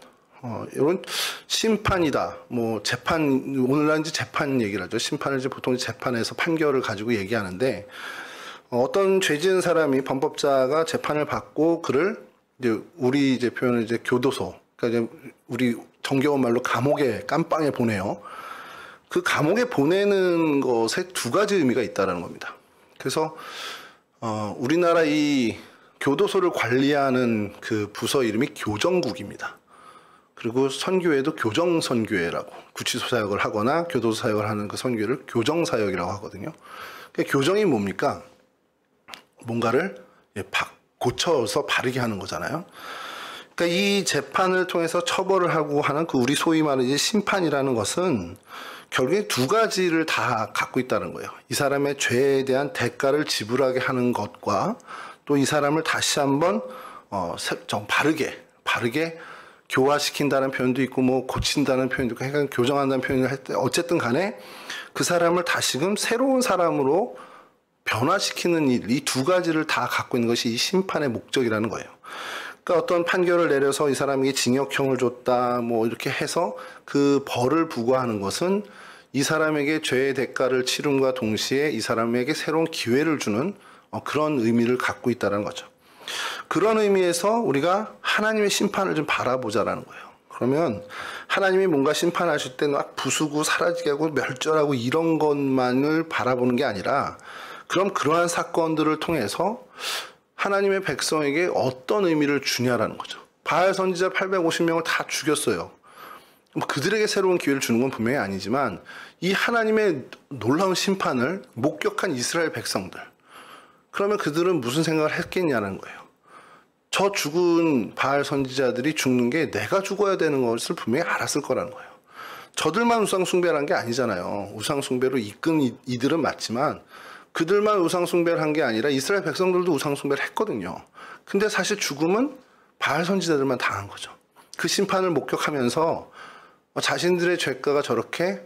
이런 심판이다, 뭐 재판, 오늘날 이제 재판 얘기를 하죠. 심판을 이제 보통 재판에서 판결을 가지고 얘기하는데 어떤 죄 지은 사람이 범법자가 재판을 받고 그를 이제 우리 이제 표현을 이제 교도소, 그러니까 이제 우리 정겨운 말로 감옥에 깜빵에 보내요. 그 감옥에 보내는 것에 두 가지 의미가 있다라는 겁니다. 그래서 우리나라 이 교도소를 관리하는 그 부서 이름이 교정국입니다. 그리고 선교회도 교정선교회라고 구치소 사역을 하거나 교도소 사역을 하는 그 선교회를 교정사역이라고 하거든요. 그러니까 교정이 뭡니까? 뭔가를 고쳐서 바르게 하는 거잖아요. 그러니까 이 재판을 통해서 처벌을 하고 하는 그 우리 소위 말하는 심판이라는 것은 결국에 두 가지를 다 갖고 있다는 거예요. 이 사람의 죄에 대한 대가를 지불하게 하는 것과 또 이 사람을 다시 한번 좀 바르게 교화시킨다는 표현도 있고 뭐 고친다는 표현도 있고 그러니까 교정한다는 표현을 할 때 어쨌든 간에 그 사람을 다시금 새로운 사람으로 변화시키는 일, 이 두 가지를 다 갖고 있는 것이 이 심판의 목적이라는 거예요. 그러니까 어떤 판결을 내려서 이 사람에게 징역형을 줬다, 뭐 이렇게 해서 그 벌을 부과하는 것은 이 사람에게 죄의 대가를 치름과 동시에 이 사람에게 새로운 기회를 주는 그런 의미를 갖고 있다는 거죠. 그런 의미에서 우리가 하나님의 심판을 좀 바라보자라는 거예요. 그러면 하나님이 뭔가 심판하실 때 막 부수고 사라지게 하고 멸절하고 이런 것만을 바라보는 게 아니라 그럼 그러한 사건들을 통해서 하나님의 백성에게 어떤 의미를 주냐라는 거죠. 바알 선지자 850명을 다 죽였어요. 그들에게 새로운 기회를 주는 건 분명히 아니지만 이 하나님의 놀라운 심판을 목격한 이스라엘 백성들, 그러면 그들은 무슨 생각을 했겠냐는 거예요. 저 죽은 바알 선지자들이 죽는 게 내가 죽어야 되는 것을 분명히 알았을 거라는 거예요. 저들만 우상숭배를 게 아니잖아요. 우상숭배로 이끈 이들은 맞지만 그들만 우상숭배를 한 게 아니라 이스라엘 백성들도 우상숭배를 했거든요. 근데 사실 죽음은 바알 선지자들만 당한 거죠. 그 심판을 목격하면서 자신들의 죄가가 저렇게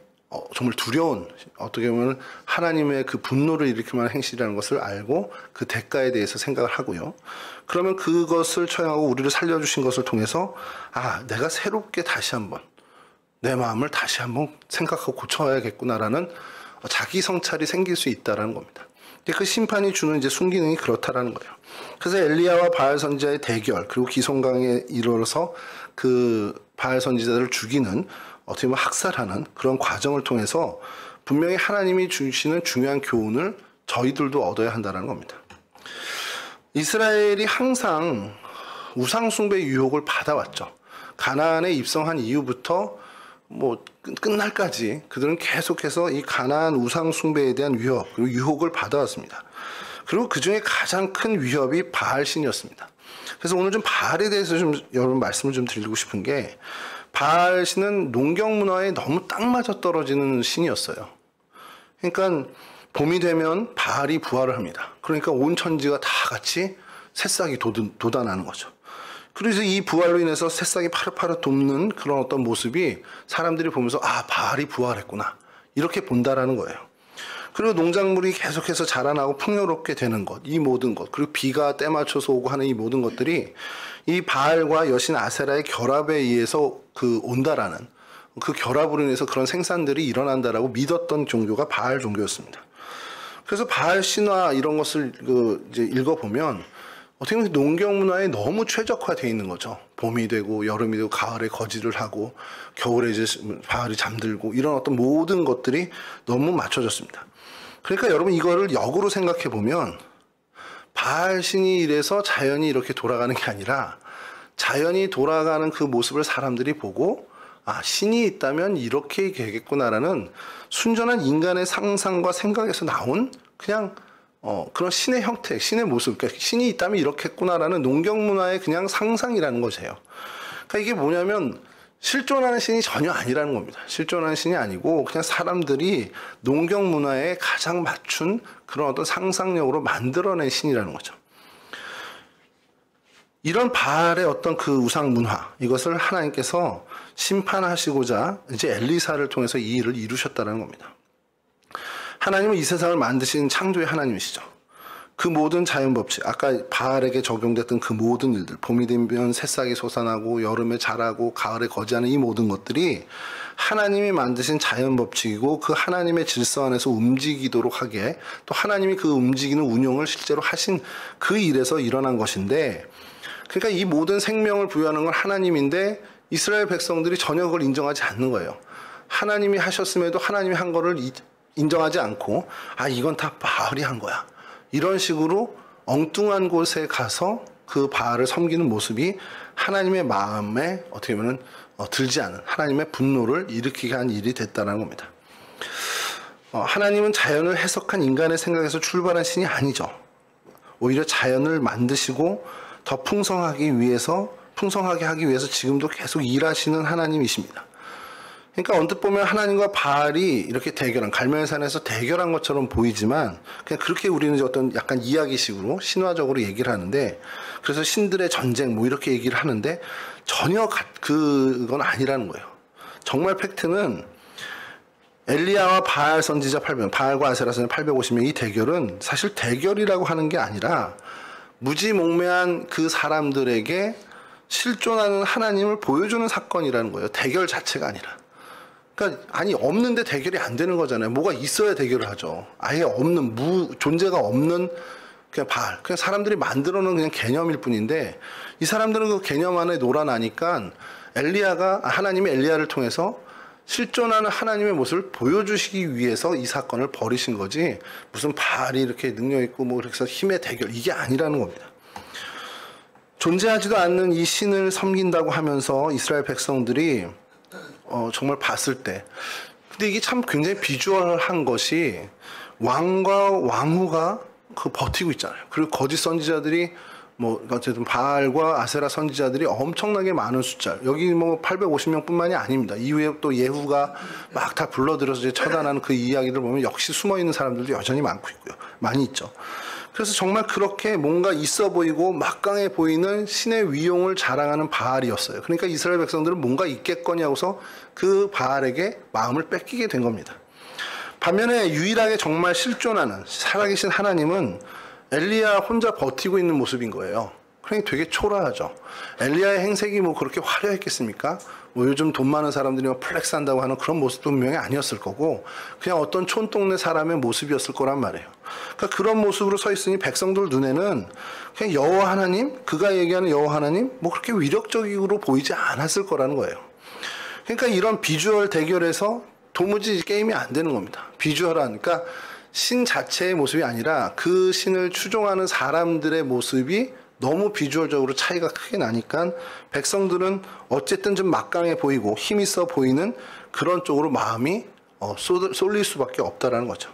정말 두려운, 어떻게 보면 하나님의 그 분노를 일으킬 만한 행실이라는 것을 알고 그 대가에 대해서 생각을 하고요. 그러면 그것을 처형하고 우리를 살려주신 것을 통해서 내가 새롭게 다시 한번 내 마음을 다시 한번 생각하고 고쳐야겠구나라는 자기 성찰이 생길 수 있다라는 겁니다. 그 심판이 주는 이제 순기능이 그렇다라는 거예요. 그래서 엘리야와 바알 선지자의 대결, 그리고 기손강에 이르러서 그 바알 선지자들을 죽이는, 어떻게 보면 학살하는 그런 과정을 통해서 분명히 하나님이 주시는 중요한 교훈을 저희들도 얻어야 한다는 겁니다. 이스라엘이 항상 우상숭배 유혹을 받아왔죠. 가나안에 입성한 이후부터 뭐 끝날까지 그들은 계속해서 이 가나안 우상숭배에 대한 위협 그리고 유혹을 받아왔습니다. 그리고 그 중에 가장 큰 위협이 바알신이었습니다. 그래서 오늘 좀 바알에 대해서 좀 여러분 말씀을 좀 드리고 싶은 게, 바알신은 농경 문화에 너무 딱 맞아 떨어지는 신이었어요. 그러니까 봄이 되면 바알이 부활을 합니다. 그러니까 온 천지가 다 같이 새싹이 돋아나는 거죠. 그래서 이 부활로 인해서 새싹이 파릇파릇 돋는 그런 어떤 모습이 사람들이 보면서 아, 바알이 부활했구나, 이렇게 본다라는 거예요. 그리고 농작물이 계속해서 자라나고 풍요롭게 되는 것, 이 모든 것, 그리고 비가 때 맞춰서 오고 하는 이 모든 것들이 이 바알과 여신 아세라의 결합에 의해서 온다라는, 그 결합으로 인해서 그런 생산들이 일어난다라고 믿었던 종교가 바알 종교였습니다. 그래서 바알 신화 이런 것을 이제 읽어보면 어떻게 보면 농경 문화에 너무 최적화되어 있는 거죠. 봄이 되고 여름이 되고 가을에 거지를 하고 겨울에 이제 바알이 잠들고, 이런 어떤 모든 것들이 너무 맞춰졌습니다. 그러니까 여러분, 이거를 역으로 생각해 보면 바알 신이 이래서 자연이 이렇게 돌아가는 게 아니라, 자연이 돌아가는 그 모습을 사람들이 보고 아, 신이 있다면 이렇게 되겠구나라는 순전한 인간의 상상과 생각에서 나온 그냥 그런 신의 형태, 신의 모습, 그러니까 신이 있다면 이렇겠구나라는 농경 문화의 그냥 상상이라는 거예요. 그러니까 이게 뭐냐면 실존하는 신이 전혀 아니라는 겁니다. 실존하는 신이 아니고 그냥 사람들이 농경 문화에 가장 맞춘 그런 어떤 상상력으로 만들어낸 신이라는 거죠. 이런 바알의 어떤 그 우상 문화, 이것을 하나님께서 심판하시고자 이제 엘리사를 통해서 이 일을 이루셨다는 겁니다. 하나님은 이 세상을 만드신 창조의 하나님이시죠. 그 모든 자연 법칙, 아까 바알에게 적용됐던 그 모든 일들, 봄이 되면 새싹이 솟아나고 여름에 자라고 가을에 거지하는 이 모든 것들이 하나님이 만드신 자연 법칙이고, 그 하나님의 질서 안에서 움직이도록 하게, 또 하나님이 그 움직이는 운용을 실제로 하신 그 일에서 일어난 것인데, 그러니까 이 모든 생명을 부여하는 건 하나님인데 이스라엘 백성들이 전혀 그걸 인정하지 않는 거예요. 하나님이 하셨음에도 하나님이 한 거를 인정하지 않고, 아, 이건 다 바알이 한 거야, 이런 식으로 엉뚱한 곳에 가서 그 바알을 섬기는 모습이 하나님의 마음에 어떻게 보면 들지 않은, 하나님의 분노를 일으키게 한 일이 됐다는 겁니다. 하나님은 자연을 해석한 인간의 생각에서 출발한 신이 아니죠. 오히려 자연을 만드시고 더 풍성하게 하기 위해서 지금도 계속 일하시는 하나님이십니다. 그러니까 언뜻 보면 하나님과 바알이 이렇게 대결한, 갈멜 산에서 대결한 것처럼 보이지만, 그냥 그렇게 우리는 어떤 약간 이야기식으로 신화적으로 얘기를 하는데, 그래서 신들의 전쟁 뭐 이렇게 얘기를 하는데 전혀 그건 아니라는 거예요. 정말 팩트는 엘리야와 바알 선지자 800명, 바알과 아세라 선지자 850명, 이 대결은 사실 대결이라고 하는 게 아니라 무지몽매한 그 사람들에게 실존하는 하나님을 보여주는 사건이라는 거예요. 대결 자체가 아니라. 그러니까 아니, 없는데 대결이 안 되는 거잖아요. 뭐가 있어야 대결을 하죠. 아예 없는, 존재가 없는 그냥 바알, 그냥 사람들이 만들어 놓은 그냥 개념일 뿐인데, 이 사람들은 그 개념 안에 놀아나니까 하나님이 엘리야를 통해서 실존하는 하나님의 모습을 보여주시기 위해서 이 사건을 벌이신 거지, 무슨 바알이 이렇게 능력 있고 뭐 그래서 힘의 대결, 이게 아니라는 겁니다. 존재하지도 않는 이 신을 섬긴다고 하면서 이스라엘 백성들이 정말 봤을 때, 근데 이게 참 굉장히 비주얼한 것이, 왕과 왕후가 버티고 있잖아요. 그리고 거짓 선지자들이 어쨌든 바알과 아세라 선지자들이 엄청나게 많은 숫자, 여기 850명 뿐만이 아닙니다. 이후에 또 예후가 막 다 불러들여서 이제 처단하는 그 이야기를 보면 역시 숨어있는 사람들도 여전히 많이 있죠. 그래서 정말 그렇게 뭔가 있어 보이고 막강해 보이는 신의 위용을 자랑하는 바알이었어요. 그러니까 이스라엘 백성들은 뭔가 있겠거니 하고서 그 바알에게 마음을 뺏기게 된 겁니다. 반면에 유일하게 정말 실존하는 살아계신 하나님은 엘리야 혼자 버티고 있는 모습인 거예요. 그러니까 되게 초라하죠. 엘리야의 행색이 그렇게 화려했겠습니까? 요즘 돈 많은 사람들이 플렉스 한다고 하는 그런 모습도 분명히 아니었을 거고, 그냥 어떤 촌동네 사람의 모습이었을 거란 말이에요. 그러니까 그런 모습으로 서 있으니 백성들 눈에는 그냥 여호와 하나님, 그가 얘기하는 여호와 하나님, 그렇게 위력적으로 보이지 않았을 거라는 거예요. 그러니까 이런 비주얼 대결에서 도무지 게임이 안 되는 겁니다. 비주얼한, 그러니까 신 자체의 모습이 아니라 그 신을 추종하는 사람들의 모습이 너무 비주얼적으로 차이가 크게 나니까 백성들은 어쨌든 좀 막강해 보이고 힘 있어 보이는 그런 쪽으로 마음이 쏠릴 수밖에 없다라는 거죠.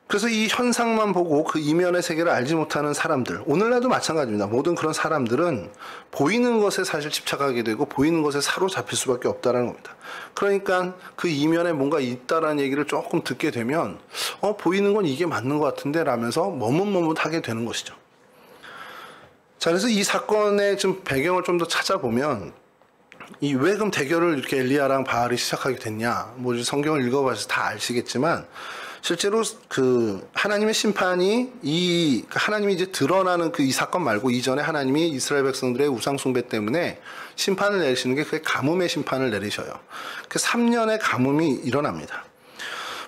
그래서 이 현상만 보고 그 이면의 세계를 알지 못하는 사람들, 오늘날도 마찬가지입니다. 모든 그런 사람들은 보이는 것에 사실 집착하게 되고 보이는 것에 사로잡힐 수밖에 없다는 겁니다. 그러니까 그 이면에 뭔가 있다라는 얘기를 조금 듣게 되면 보이는 건 이게 맞는 것 같은데 라면서 머뭇머뭇하게 되는 것이죠. 자, 그래서 이 사건의 좀 배경을 좀 더 찾아보면 이 왜 그럼 대결을 이렇게 엘리야랑 바알이 시작하게 됐냐? 뭐 성경을 읽어봐서 다 아시겠지만 실제로 그 하나님의 심판이 하나님이 이제 드러나는 그 이 사건 말고 이전에 하나님이 이스라엘 백성들의 우상 숭배 때문에 심판을 내리시는 게 그게 가뭄의 심판을 내리셔요. 그 3년의 가뭄이 일어납니다.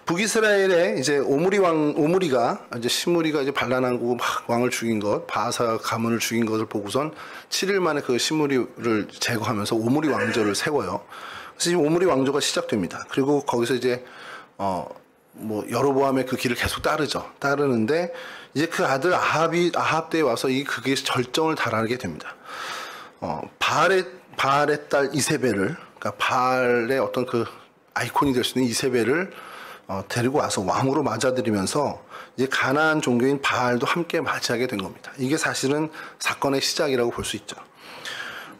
북이스라엘에 이제 오므리가 이제 시므리가 이제 반란하고 막 왕을 죽인 것, 바하사 가문을 죽인 것을 보고선 7일 만에 그 시므리를 제거하면서 오므리 왕조를 세워요. 그래서 이 오므리 왕조가 시작됩니다. 그리고 거기서 이제 뭐 여로보암의 그 길을 계속 따르는데 이제 그 아들 아합 때에 와서 그게 절정을 달하게 됩니다. 바알의 딸 이세벨을, 그러니까 바알의 어떤 그 아이콘이 될 수 있는 이세벨을 데리고 와서 왕으로 맞아들이면서 이제 가나안 종교인 바알도 함께 맞이하게 된 겁니다. 이게 사실은 사건의 시작이라고 볼 수 있죠.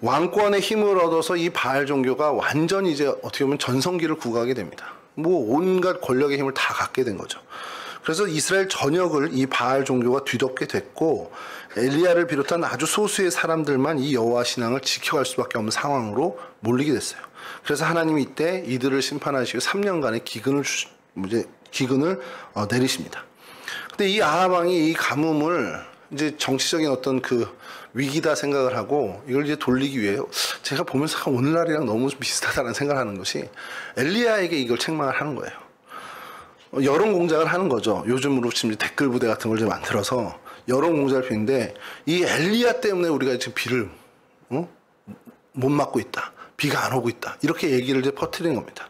왕권의 힘을 얻어서 이 바알 종교가 완전히 이제 어떻게 보면 전성기를 구가하게 됩니다. 뭐 온갖 권력의 힘을 다 갖게 된 거죠. 그래서 이스라엘 전역을 이 바알 종교가 뒤덮게 됐고 엘리야를 비롯한 아주 소수의 사람들만 이 여호와 신앙을 지켜갈 수밖에 없는 상황으로 몰리게 됐어요. 그래서 하나님이 이때 이들을 심판하시고 3년간의 기근을 내리십니다. 근데 이 아합 왕이 이 가뭄을 이제 정치적인 어떤 그 위기다 생각을 하고 이걸 이제 돌리기 위해 제가 보면서 오늘날이랑 너무 비슷하다는 생각을 하는 것이 엘리야에게 이걸 책망을 하는 거예요. 여론 공작을 하는 거죠. 요즘으로 치면 댓글 부대 같은 걸 이제 만들어서 여론 공작을 피는데 이 엘리야 때문에 우리가 지금 비를 못 맞고 있다. 비가 안 오고 있다. 이렇게 얘기를 이제 퍼뜨리는 겁니다.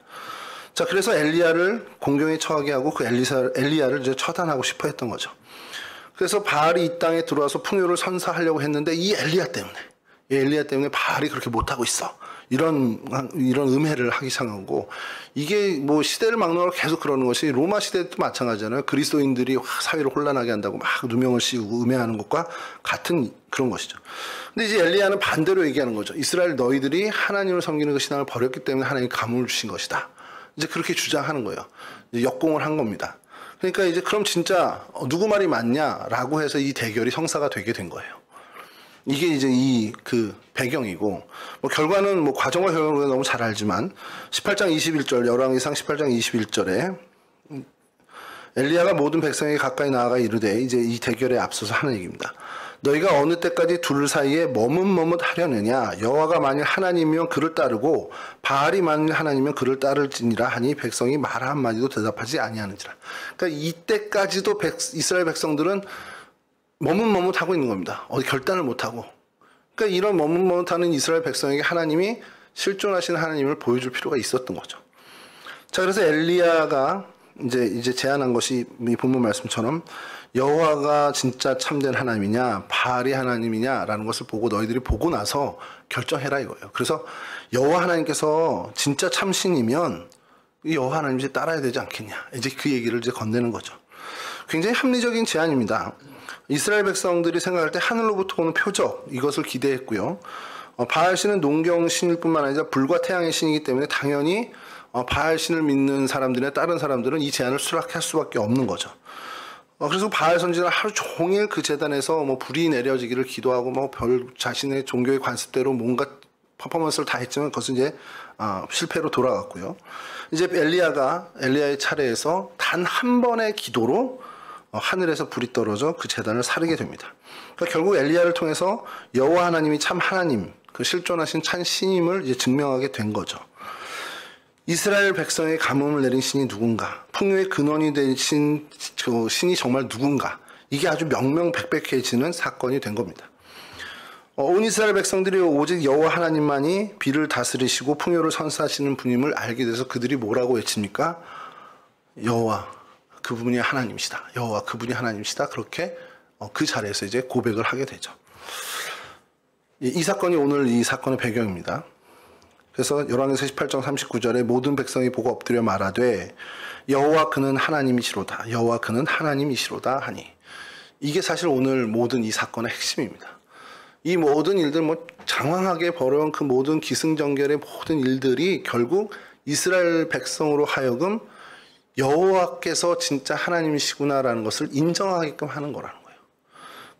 자, 그래서 엘리야를 공경에 처하게 하고 그 엘리야를 이제 처단하고 싶어 했던 거죠. 그래서 바알이 이 땅에 들어와서 풍요를 선사하려고 했는데 이 엘리야 때문에 바알이 그렇게 못하고 있어. 이런 음해를 하기 시작한 거고, 이게 뭐 시대를 막론하고 계속 그러는 것이 로마 시대도 마찬가지잖아요. 그리스도인들이 사회를 혼란하게 한다고 막 누명을 씌우고 음해하는 것과 같은 그런 것이죠. 근데 이제 엘리야는 반대로 얘기하는 거죠. 이스라엘 너희들이 하나님을 섬기는 그 신앙을 버렸기 때문에 하나님이 가뭄을 주신 것이다. 이제 그렇게 주장하는 거예요. 이제 역공을 한 겁니다. 그러니까 이제 그럼 진짜 누구 말이 맞냐라고 해서 이 대결이 성사가 되게 된 거예요. 이게 이제 그 배경이고, 뭐 결과는 뭐 과정과 결과는 너무 잘 알지만 18장 21절 열왕기상 18장 21절에 엘리야가 모든 백성에게 가까이 나아가 이르되, 이제 이 대결에 앞서서 하는 얘기입니다. 너희가 어느 때까지 둘 사이에 머뭇머뭇 하려느냐? 여호와가 만일 하나님이면 그를 따르고 바알이 만일 하나님이면 그를 따를지니라 하니 백성이 말 한마디도 대답하지 아니하는지라. 그러니까 이때까지도 이스라엘 백성들은 머뭇머뭇하고 있는 겁니다. 어디 결단을 못하고. 그러니까 이런 머뭇머뭇하는 이스라엘 백성에게 하나님이 실존하신 하나님을 보여줄 필요가 있었던 거죠. 자, 그래서 엘리야가 이제 제안한 것이 이 본문 말씀처럼 여호와가 진짜 참된 하나님이냐 바알이 하나님이냐라는 것을 보고 너희들이 보고 나서 결정해라 이거예요. 그래서 여호와 하나님께서 진짜 참신이면 이 여호와 하나님 이제 따라야 되지 않겠냐, 이제 그 얘기를 이제 건네는 거죠. 굉장히 합리적인 제안입니다. 이스라엘 백성들이 생각할 때 하늘로부터 오는 표적, 이것을 기대했고요. 바알 신은 농경 신일 뿐만 아니라 불과 태양의 신이기 때문에 당연히 바알 신을 믿는 사람들이나 다른 사람들은 이 제안을 수락할 수밖에 없는 거죠. 그래서 바알 선지자는 하루 종일 그 제단에서 뭐 불이 내려지기를 기도하고 뭐 자신의 종교의 관습대로 뭔가 퍼포먼스를 다 했지만 그것은 이제 실패로 돌아갔고요. 이제 엘리야의 차례에서 단 한 번의 기도로 하늘에서 불이 떨어져 그 제단을 사르게 됩니다. 그러니까 결국 엘리야를 통해서 여호와 하나님이 참 하나님, 그 실존하신 참 신임을 이제 증명하게 된 거죠. 이스라엘 백성의 가뭄을 내린 신이 누군가, 풍요의 근원이 되신 신이 정말 누군가, 이게 아주 명명백백해지는 사건이 된 겁니다. 온 이스라엘 백성들이 오직 여호와 하나님만이 비를 다스리시고 풍요를 선사하시는 분임을 알게 돼서 그들이 뭐라고 외칩니까? 여호와 그분이 하나님이시다. 여호와 그분이 하나님이시다. 그렇게 그 자리에서 이제 고백을 하게 되죠. 이 사건이 오늘 이 사건의 배경입니다. 그래서 열왕기서 18장 39절에 모든 백성이 보고 엎드려 말하되 여호와 그는 하나님이시로다. 여호와 그는 하나님이시로다 하니, 이게 사실 오늘 모든 이 사건의 핵심입니다. 이 모든 일들, 뭐 장황하게 벌어온 그 모든 기승전결의 모든 일들이 결국 이스라엘 백성으로 하여금 여호와께서 진짜 하나님이시구나라는 것을 인정하게끔 하는 거라는 거예요.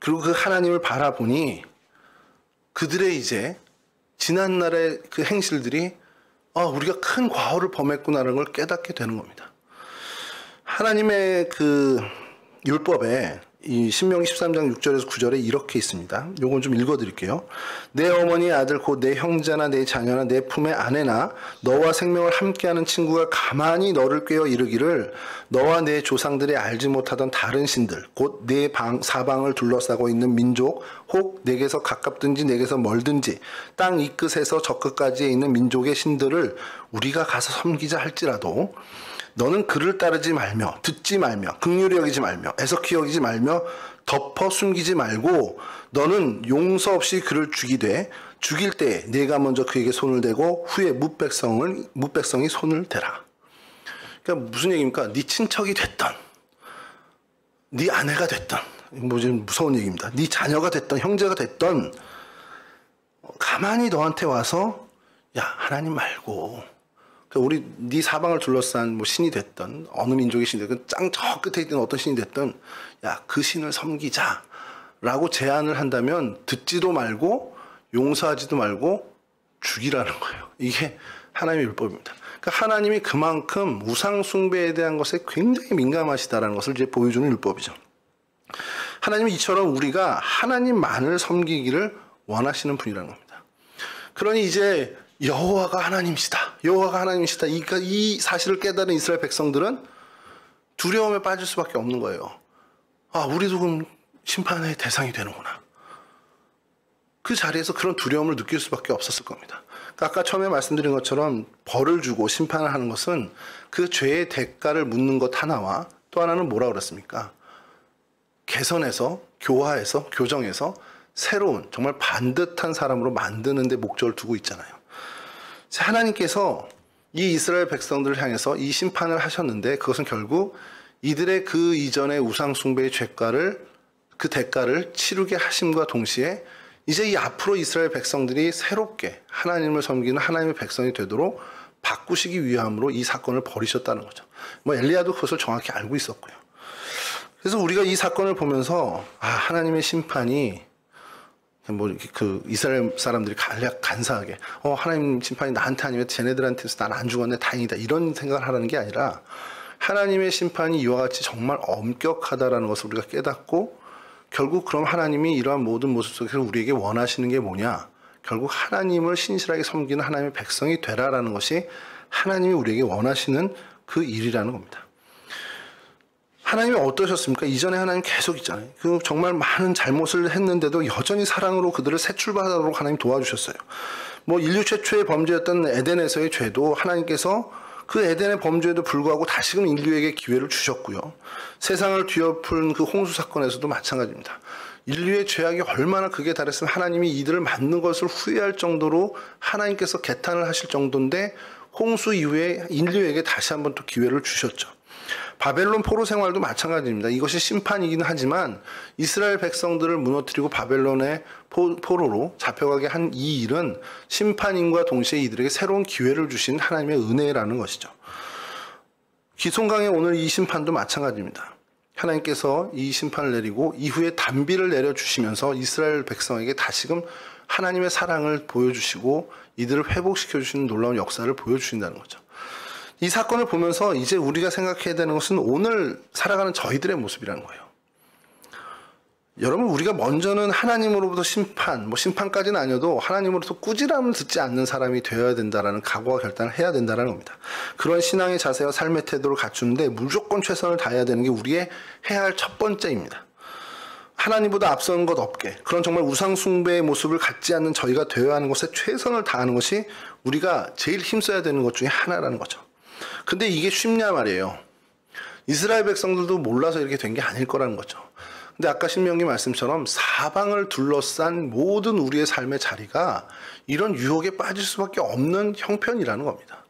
그리고 그 하나님을 바라보니 그들의 이제 지난날의 그 행실들이 우리가 큰 과오를 범했구나라는 걸 깨닫게 되는 겁니다. 하나님의 그 율법에 이 신명기 13장 6절에서 9절에 이렇게 있습니다. 요건 좀 읽어드릴게요. 내 어머니의 아들 곧 내 형제나 내 자녀나 내 품의 아내나 너와 생명을 함께하는 친구가 가만히 너를 꾀어 이르기를 너와 내 조상들이 알지 못하던 다른 신들 곧 내 사방을 둘러싸고 있는 민족 혹 내게서 가깝든지 내게서 멀든지 땅 이 끝에서 저 끝까지에 있는 민족의 신들을 우리가 가서 섬기자 할지라도 너는 그를 따르지 말며 듣지 말며 긍휼히 여기지 말며 애석히 여기지 말며 덮어 숨기지 말고 너는 용서 없이 그를 죽이되 죽일 때 네가 먼저 그에게 손을 대고 후에 뭇백성이 손을 대라. 그러니까 무슨 얘기입니까? 네 친척이 됐던 네 아내가 됐던 뭐 좀 무서운 얘기입니다. 네 자녀가 됐던 형제가 됐던 가만히 너한테 와서 야 하나님 말고 우리 네 사방을 둘러싼 뭐 신이 됐던 어느 민족의 신이 됐든 짱 저 끝에 있던 어떤 신이 됐든 야 그 신을 섬기자라고 제안을 한다면 듣지도 말고 용서하지도 말고 죽이라는 거예요. 이게 하나님의 율법입니다. 그러니까 하나님이 그만큼 우상 숭배에 대한 것에 굉장히 민감하시다라는 것을 이제 보여주는 율법이죠. 하나님이 이처럼 우리가 하나님만을 섬기기를 원하시는 분이라는 겁니다. 그러니 이제 여호와가 하나님이시다. 여호와가 하나님이시다. 이 사실을 깨달은 이스라엘 백성들은 두려움에 빠질 수밖에 없는 거예요. 우리도 그럼 심판의 대상이 되는구나. 그 자리에서 그런 두려움을 느낄 수밖에 없었을 겁니다. 그러니까 아까 처음에 말씀드린 것처럼 벌을 주고 심판을 하는 것은 그 죄의 대가를 묻는 것 하나와 또 하나는 뭐라 그랬습니까? 개선해서, 교화해서, 교정해서 새로운 정말 반듯한 사람으로 만드는 데 목적을 두고 있잖아요. 하나님께서 이 이스라엘 백성들을 향해서 이 심판을 하셨는데 그것은 결국 이들의 그 이전의 우상 숭배의 그 대가를 치르게 하심과 동시에 이제 이 앞으로 이스라엘 백성들이 새롭게 하나님을 섬기는 하나님의 백성이 되도록 바꾸시기 위함으로 이 사건을 벌이셨다는 거죠. 엘리야도 그것을 정확히 알고 있었고요. 그래서 우리가 이 사건을 보면서 하나님의 심판이 그 이스라엘 사람들이 간사하게 하나님 심판이 나한테 아니면 쟤네들한테서 난 안 죽었네 다행이다 이런 생각을 하라는 게 아니라 하나님의 심판이 이와 같이 정말 엄격하다라는 것을 우리가 깨닫고 결국 그럼 하나님이 이러한 모든 모습 속에서 우리에게 원하시는 게 뭐냐? 결국 하나님을 신실하게 섬기는 하나님의 백성이 되라라는 것이 하나님이 우리에게 원하시는 그 일이라는 겁니다. 하나님이 어떠셨습니까? 이전에 하나님 계속 있잖아요. 정말 많은 잘못을 했는데도 여전히 사랑으로 그들을 새 출발하도록 하나님 도와주셨어요. 인류 최초의 범죄였던 에덴에서의 죄도 하나님께서 그 에덴의 범죄에도 불구하고 다시금 인류에게 기회를 주셨고요. 세상을 뒤엎은 그 홍수 사건에서도 마찬가지입니다. 인류의 죄악이 얼마나 극에 달했으면 하나님이 이들을 만든 것을 후회할 정도로 하나님께서 개탄을 하실 정도인데 홍수 이후에 인류에게 다시 한번 또 기회를 주셨죠. 바벨론 포로 생활도 마찬가지입니다. 이것이 심판이긴 하지만 이스라엘 백성들을 무너뜨리고 바벨론의 포로로 잡혀가게 한 이 일은 심판임과 동시에 이들에게 새로운 기회를 주신 하나님의 은혜라는 것이죠. 기송강의 오늘 이 심판도 마찬가지입니다. 하나님께서 이 심판을 내리고 이후에 단비를 내려주시면서 이스라엘 백성에게 다시금 하나님의 사랑을 보여주시고 이들을 회복시켜주시는 놀라운 역사를 보여주신다는 거죠. 이 사건을 보면서 이제 우리가 생각해야 되는 것은 오늘 살아가는 저희들의 모습이라는 거예요. 여러분, 우리가 먼저는 하나님으로부터 심판까지는 아니어도 하나님으로부터 꾸지람을 듣지 않는 사람이 되어야 된다라는 각오와 결단을 해야 된다는 겁니다. 그런 신앙의 자세와 삶의 태도를 갖추는데 무조건 최선을 다해야 되는 게 우리의 해야 할 첫 번째입니다. 하나님보다 앞서는 것 없게 그런 정말 우상숭배의 모습을 갖지 않는 저희가 되어야 하는 것에 최선을 다하는 것이 우리가 제일 힘써야 되는 것 중에 하나라는 거죠. 근데 이게 쉽냐 말이에요. 이스라엘 백성들도 몰라서 이렇게 된 게 아닐 거라는 거죠. 근데 아까 신명기 말씀처럼 사방을 둘러싼 모든 우리의 삶의 자리가 이런 유혹에 빠질 수밖에 없는 형편이라는 겁니다.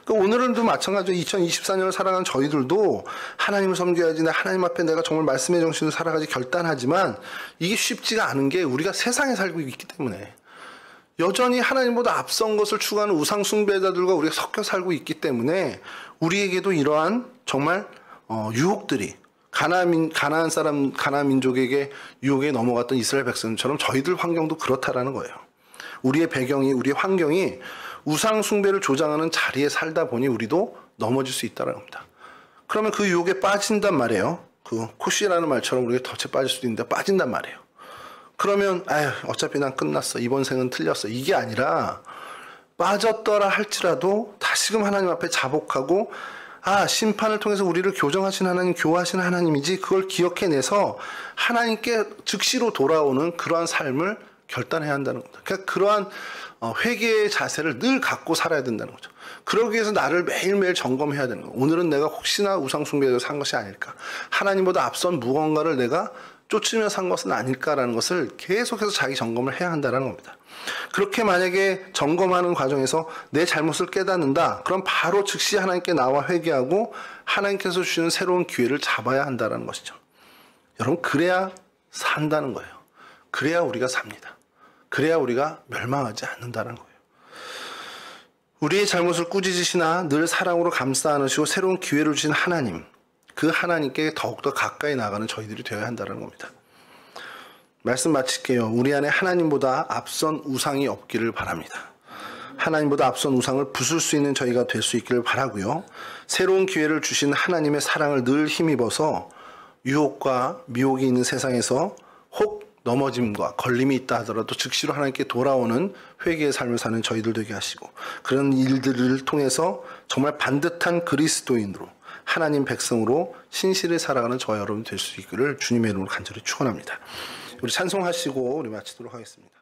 그러니까 오늘은도 마찬가지로 2024년을 살아가는 저희들도 하나님을 섬겨야지, 하나님 앞에 내가 정말 말씀의 정신으로 살아가지 결단하지만 이게 쉽지가 않은 게 우리가 세상에 살고 있기 때문에 여전히 하나님보다 앞선 것을 추구하는 우상 숭배자들과 우리가 섞여 살고 있기 때문에 우리에게도 이러한 정말 유혹들이 가나안 민족에게 유혹에 넘어갔던 이스라엘 백성처럼 저희들 환경도 그렇다라는 거예요. 우리의 배경이, 우리의 환경이 우상 숭배를 조장하는 자리에 살다 보니 우리도 넘어질 수 있다는 겁니다. 그러면 그 유혹에 빠진단 말이에요. 그 코시라는 말처럼 우리가 덫에 빠질 수도 있는데 빠진단 말이에요. 그러면 아유 어차피 난 끝났어. 이번 생은 틀렸어. 이게 아니라 빠졌더라 할지라도 다시금 하나님 앞에 자복하고 심판을 통해서 우리를 교정하신 하나님, 교화하신 하나님이지 그걸 기억해내서 하나님께 즉시로 돌아오는 그러한 삶을 결단해야 한다는 겁니다. 그러니까 그러한 회개의 자세를 늘 갖고 살아야 된다는 거죠. 그러기 위해서 나를 매일매일 점검해야 되는 거예요. 오늘은 내가 혹시나 우상숭배에서 산 것이 아닐까? 하나님보다 앞선 무언가를 내가 쫓으며 산 것은 아닐까라는 것을 계속해서 자기 점검을 해야 한다는 겁니다. 그렇게 만약에 점검하는 과정에서 내 잘못을 깨닫는다. 그럼 바로 즉시 하나님께 나와 회개하고 하나님께서 주시는 새로운 기회를 잡아야 한다는 것이죠. 여러분 그래야 산다는 거예요. 그래야 우리가 삽니다. 그래야 우리가 멸망하지 않는다는 거예요. 우리의 잘못을 꾸짖으시나 늘 사랑으로 감싸 안으시고 새로운 기회를 주신 하나님, 그 하나님께 더욱더 가까이 나가는 저희들이 되어야 한다는 겁니다. 말씀 마칠게요. 우리 안에 하나님보다 앞선 우상이 없기를 바랍니다. 하나님보다 앞선 우상을 부술 수 있는 저희가 될 수 있기를 바라고요. 새로운 기회를 주신 하나님의 사랑을 늘 힘입어서 유혹과 미혹이 있는 세상에서 혹 넘어짐과 걸림이 있다 하더라도 즉시로 하나님께 돌아오는 회개의 삶을 사는 저희들 되게 하시고 그런 일들을 통해서 정말 반듯한 그리스도인으로 하나님 백성으로 신실히 살아가는 저와 여러분 될 수 있기를 주님의 이름으로 간절히 축원합니다. 우리 찬송하시고 우리 마치도록 하겠습니다.